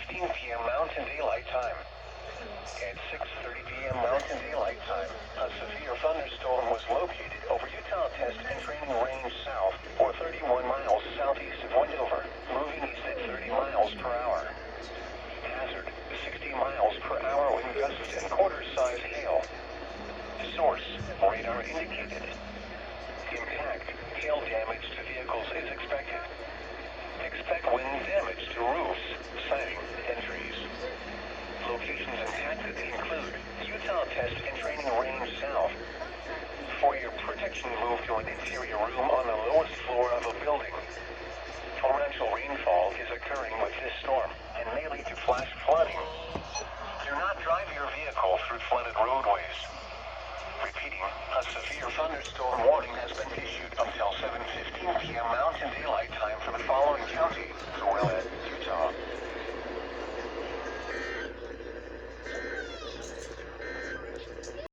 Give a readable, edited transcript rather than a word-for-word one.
6:16 p.m. Mountain Daylight Time. At 6:30 p.m. Mountain Daylight Time, a severe thunderstorm was located over Utah Test and Training Range South, or 31 miles southeast of Wendover, moving east at 30 miles per hour. Hazard, 60 miles per hour wind gusts and quarter-size hail. Source, radar indicated. Impact, hail damage to vehicles is expected. Expect wind damage to roofs, siding, and trees. Locations impacted include Utah Test and Training Range South. For your protection, move to an interior room on the lowest floor of a building. Torrential rainfall is occurring with this storm and may lead to flash flooding. Do not drive your vehicle through flooded roadways. Repeating, a severe thunderstorm warning has been issued until 7